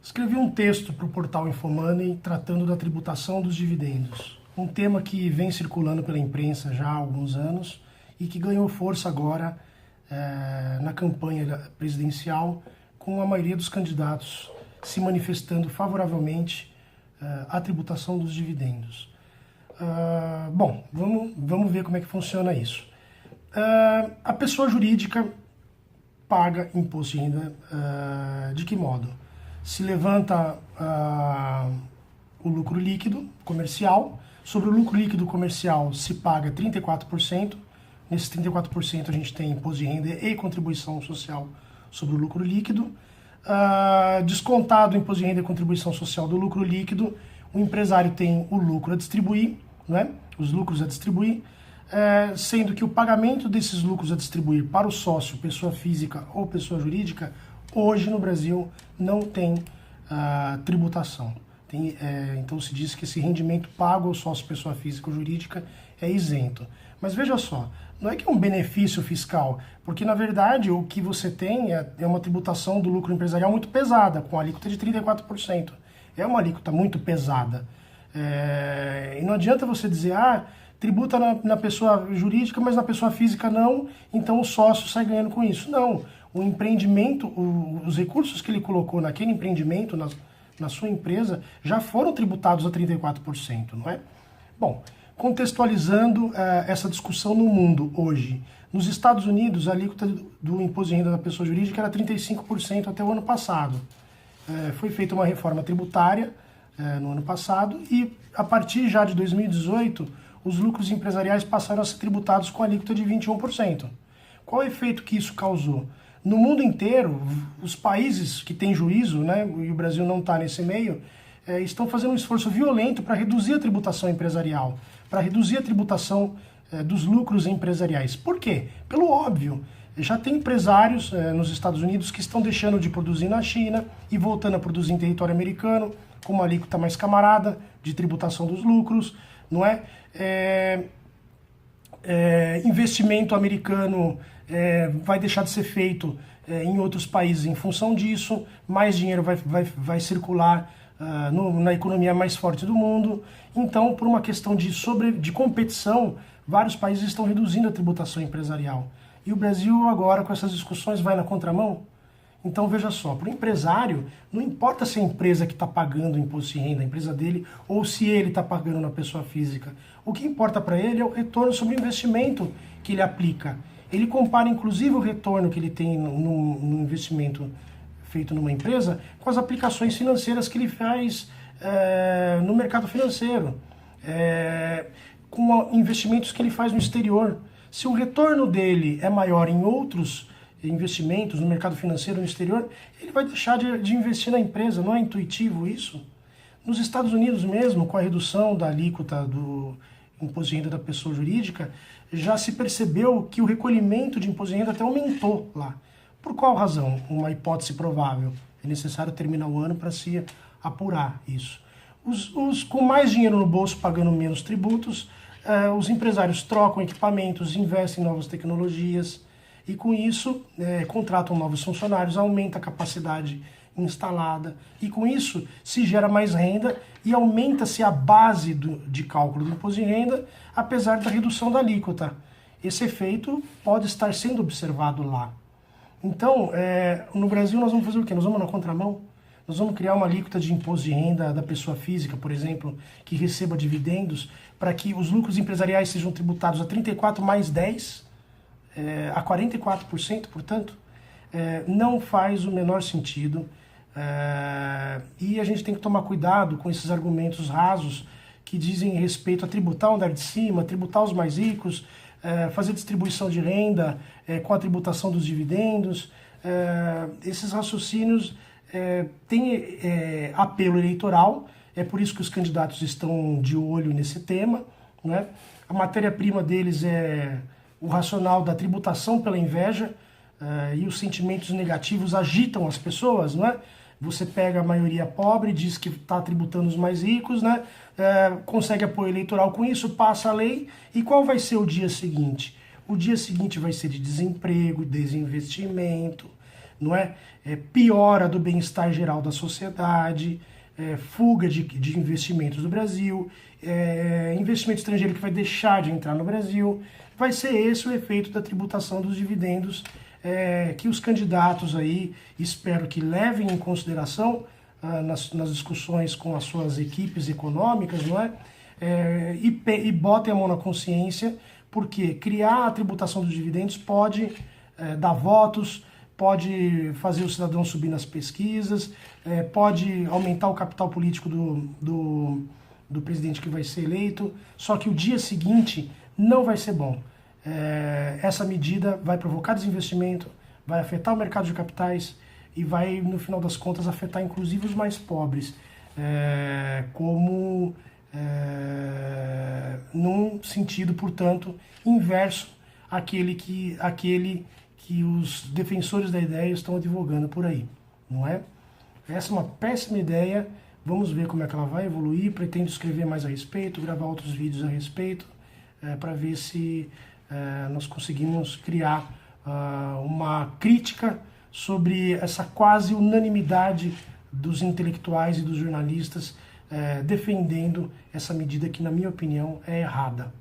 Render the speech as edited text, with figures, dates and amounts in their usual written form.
Escrevi um texto para o portal Infomoney tratando da tributação dos dividendos, um tema que vem circulando pela imprensa já há alguns anos e que ganhou força agora na campanha presidencial, com a maioria dos candidatos se manifestando favoravelmente à tributação dos dividendos. Bom, vamos ver como é que funciona isso. A pessoa jurídica paga imposto de renda de que modo? Se levanta o lucro líquido comercial, sobre o lucro líquido comercial se paga 34%, nesses 34% a gente tem imposto de renda e contribuição social sobre o lucro líquido. Descontado o imposto de renda e contribuição social do lucro líquido, o empresário tem o lucro a distribuir, né? Os lucros a distribuir, sendo que o pagamento desses lucros a distribuir para o sócio, pessoa física ou pessoa jurídica, hoje no Brasil não tem tributação. Então se diz que esse rendimento pago ao sócio, pessoa física ou jurídica é isento. Mas veja só, não é que é um benefício fiscal, porque na verdade o que você tem é uma tributação do lucro empresarial muito pesada, com a alíquota de 34%. É uma alíquota muito pesada. E não adianta você dizer, tributa na pessoa jurídica, mas na pessoa física não, então o sócio sai ganhando com isso. Não, o empreendimento, os recursos que ele colocou naquele empreendimento, na sua empresa, já foram tributados a 34%, não é? Bom, contextualizando essa discussão no mundo hoje, nos Estados Unidos a alíquota do imposto de renda da pessoa jurídica era 35% até o ano passado. Foi feita uma reforma tributária no ano passado e a partir já de 2018 os lucros empresariais passaram a ser tributados com a alíquota de 21%. Qual é o efeito que isso causou? No mundo inteiro, os países que têm juízo, né, e o Brasil não está nesse meio, estão fazendo um esforço violento para reduzir a tributação empresarial, para reduzir a tributação dos lucros empresariais. Por quê? Pelo óbvio. Já tem empresários nos Estados Unidos que estão deixando de produzir na China e voltando a produzir em território americano, com uma alíquota mais camarada de tributação dos lucros, não é? Investimento americano vai deixar de ser feito em outros países em função disso, mais dinheiro vai circular na economia mais forte do mundo. Então, por uma questão de competição, vários países estão reduzindo a tributação empresarial. E o Brasil agora, com essas discussões, vai na contramão? Então, veja só, para o empresário, não importa se é a empresa que está pagando o imposto de renda, a empresa dele, ou se ele está pagando na pessoa física. O que importa para ele é o retorno sobre o investimento que ele aplica. Ele compara, inclusive, o retorno que ele tem no investimento feito numa empresa com as aplicações financeiras que ele faz no mercado financeiro, com investimentos que ele faz no exterior. Se o retorno dele é maior em outros investimentos no mercado financeiro no exterior, ele vai deixar de investir na empresa. Não é intuitivo isso? Nos Estados Unidos mesmo, com a redução da alíquota do imposto de renda da pessoa jurídica, já se percebeu que o recolhimento de imposto de renda até aumentou lá. Por qual razão? Uma hipótese provável. É necessário terminar o ano para se apurar isso. Os com mais dinheiro no bolso, pagando menos tributos, os empresários trocam equipamentos, investem em novas tecnologias e com isso contratam novos funcionários, aumenta a capacidade instalada e com isso se gera mais renda e aumenta-se a base de cálculo do imposto de renda, apesar da redução da alíquota. Esse efeito pode estar sendo observado lá. Então, no Brasil nós vamos fazer o quê? Nós vamos na contramão? Nós vamos criar uma alíquota de imposto de renda da pessoa física, por exemplo, que receba dividendos, para que os lucros empresariais sejam tributados a 34 mais 10, a 44%, portanto, não faz o menor sentido. E a gente tem que tomar cuidado com esses argumentos rasos que dizem respeito a tributar o andar de cima, tributar os mais ricos, fazer distribuição de renda com a tributação dos dividendos. Esses raciocínios têm apelo eleitoral, é por isso que os candidatos estão de olho nesse tema, né? A matéria-prima deles é o racional da tributação pela inveja, e os sentimentos negativos agitam as pessoas, não é? Você pega a maioria pobre, diz que está tributando os mais ricos, né? Consegue apoio eleitoral com isso, passa a lei, e qual vai ser o dia seguinte? O dia seguinte vai ser de desemprego, desinvestimento, não é? Piora do bem-estar geral da sociedade, fuga de investimentos do Brasil, investimento estrangeiro que vai deixar de entrar no Brasil. Vai ser esse o efeito da tributação dos dividendos que os candidatos aí, espero que levem em consideração nas discussões com as suas equipes econômicas, não é? E botem a mão na consciência, porque criar a tributação dos dividendos pode dar votos, pode fazer o cidadão subir nas pesquisas, pode aumentar o capital político do presidente que vai ser eleito, só que o dia seguinte não vai ser bom. Essa medida vai provocar desinvestimento, vai afetar o mercado de capitais e vai, no final das contas, afetar inclusive os mais pobres, num sentido, portanto, inverso àquele que os defensores da ideia estão advogando por aí, não é? Essa é uma péssima ideia, vamos ver como é que ela vai evoluir, pretendo escrever mais a respeito, gravar outros vídeos a respeito, para ver se nós conseguimos criar uma crítica sobre essa quase unanimidade dos intelectuais e dos jornalistas defendendo essa medida que, na minha opinião, é errada.